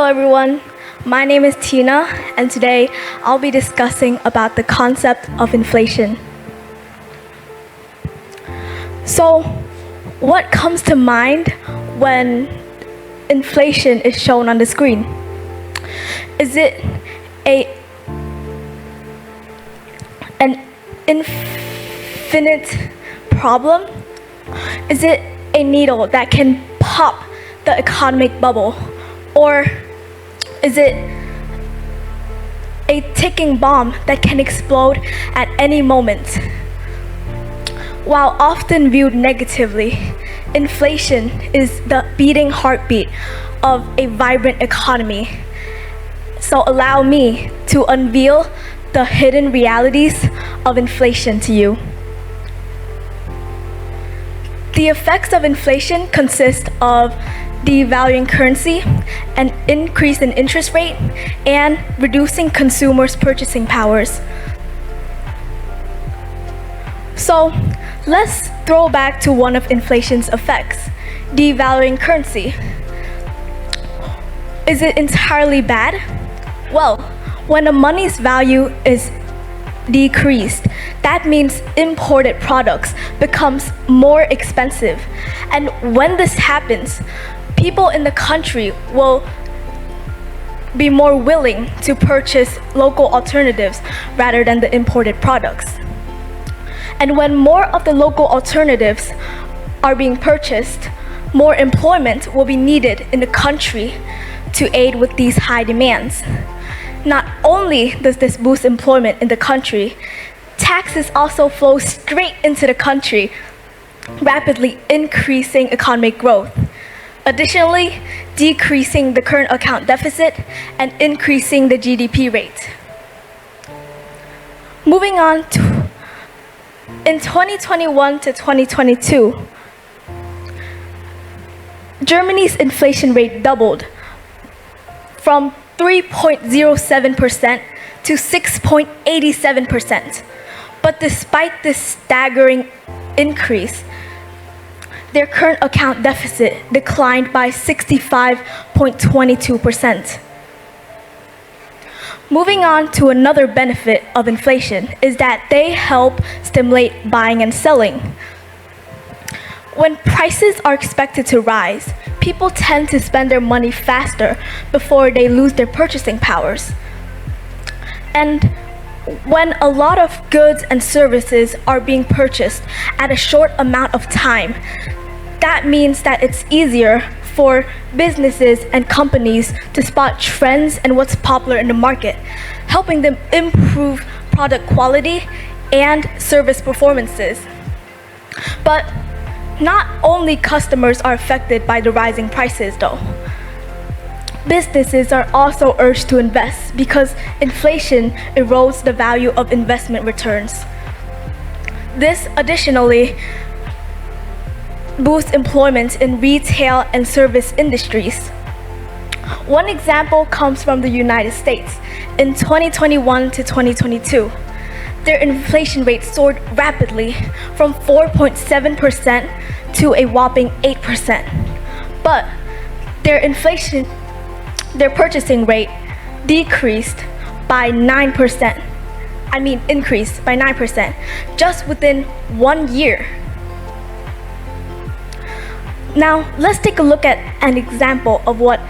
everyone. My name is Tina, and today I'll be discussing about the concept of inflation. So, what comes to mind when inflation is shown on the screen? Is it an infinite problem? Is it a needle that can pop the economic bubble? Or is it a ticking bomb that can explode at any moment? While often viewed negatively, inflation is the beating heartbeat of a vibrant economy. So allow me to unveil the hidden realities of inflation to you. The effects of inflation consist of devaluing currency, an increase in interest rate, and reducing consumers' purchasing powers. So, let's throw back to one of inflation's effects, devaluing currency. Is it entirely bad? Well, when a money's value is decreased, that means imported products becomes more expensive. And when this happens, people in the country will be more willing to purchase local alternatives rather than the imported products. And when more of the local alternatives are being purchased, more employment will be needed in the country to aid with these high demands. Not only does this boost employment in the country, taxes also flow straight into the country, rapidly increasing economic growth. Additionally, decreasing the current account deficit and increasing the GDP rate. Moving on to, in 2021 to 2022, Germany's inflation rate doubled from 3.07% to 6.87%. But despite this staggering increase, their current account deficit declined by 65.22%. Moving on to another benefit of inflation is that they help stimulate buying and selling. When prices are expected to rise, people tend to spend their money faster before they lose their purchasing powers. And when a lot of goods and services are being purchased at a short amount of time, that means that it's easier for businesses and companies to spot trends and what's popular in the market, helping them improve product quality and service performances. But not only customers are affected by the rising prices though. Businesses are also urged to invest because inflation erodes the value of investment returns. This additionally boosts employment in retail and service industries. One example comes from the United States. In 2021 to 2022, their inflation rate soared rapidly from 4.7% to a whopping 8%. But their purchasing rate increased by 9%, just within 1 year. Now, let's take a look at an example of what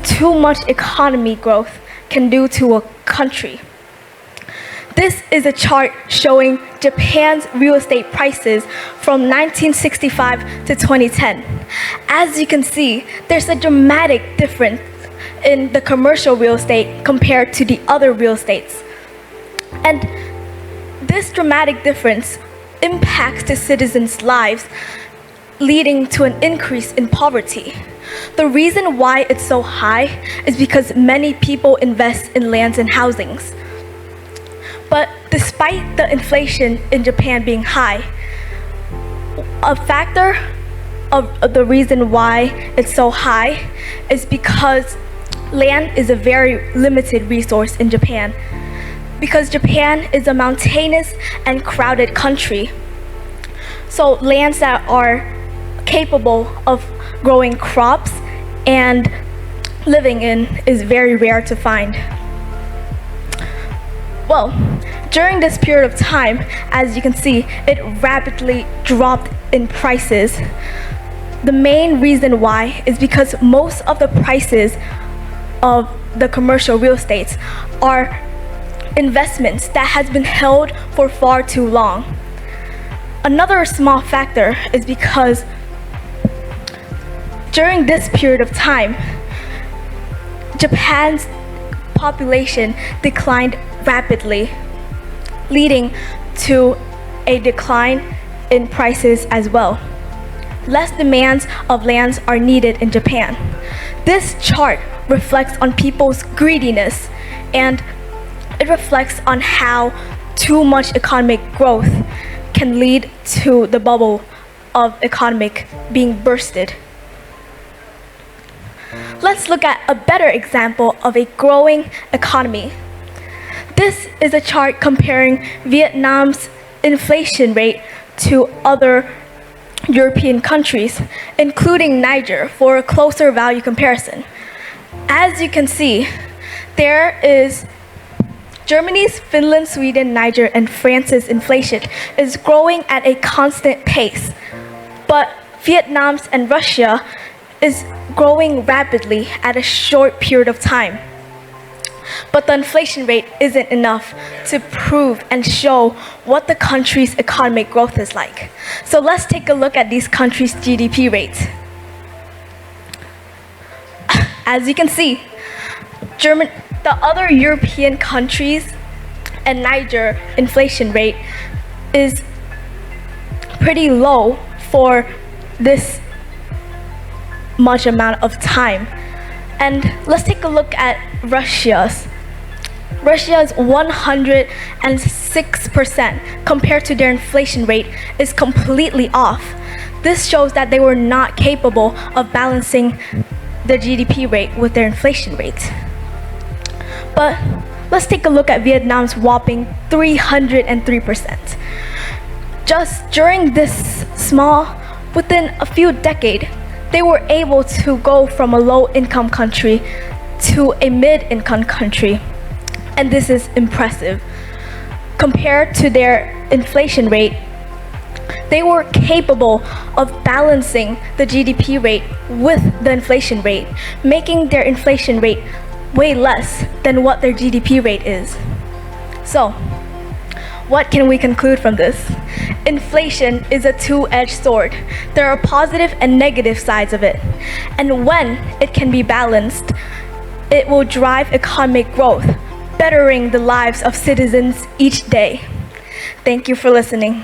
too much economy growth can do to a country. This is a chart showing Japan's real estate prices from 1965 to 2010. As you can see, there's a dramatic difference in the commercial real estate compared to the other real estates. And this dramatic difference impacts the citizens' lives, leading to an increase in poverty. The reason why it's so high is because many people invest in lands and housings. But despite the inflation in Japan being high, a factor of the reason why it's so high is because land is a very limited resource in Japan. Because Japan is a mountainous and crowded country, so lands that are capable of growing crops and living in is very rare to find. Well, during this period of time, as you can see, it rapidly dropped in prices. The main reason why is because most of the prices of the commercial real estates are investments that has been held for far too long. Another small factor is because during this period of time, Japan's population declined rapidly, leading to a decline in prices as well. Less demands of lands are needed in Japan. This chart reflects on people's greediness, and it reflects on how too much economic growth can lead to the bubble of economic being bursted. Let's look at a better example of a growing economy. This is a chart comparing Vietnam's inflation rate to other European countries, including Niger, for a closer value comparison. As you can see, there is Germany's, Finland, Sweden, Niger, and France's inflation is growing at a constant pace, but Vietnam's and Russia is growing rapidly at a short period of time. But the inflation rate isn't enough to prove and show what the country's economic growth is like. So let's take a look at these countries' GDP rates. As you can see, the other European countries and Niger inflation rate is pretty low for this much amount of time. And let's take a look at Russia's. Russia's 106% compared to their inflation rate is completely off. This shows that they were not capable of balancing the GDP rate with their inflation rate. But let's take a look at Vietnam's whopping 303%. Just during this within a few decades, they were able to go from a low-income country to a mid-income country, and this is impressive. Compared to their inflation rate, they were capable of balancing the GDP rate with the inflation rate, making their inflation rate way less than what their GDP rate is. So, what can we conclude from this? Inflation is a two-edged sword. There are positive and negative sides of it. And when it can be balanced, it will drive economic growth, bettering the lives of citizens each day. Thank you for listening.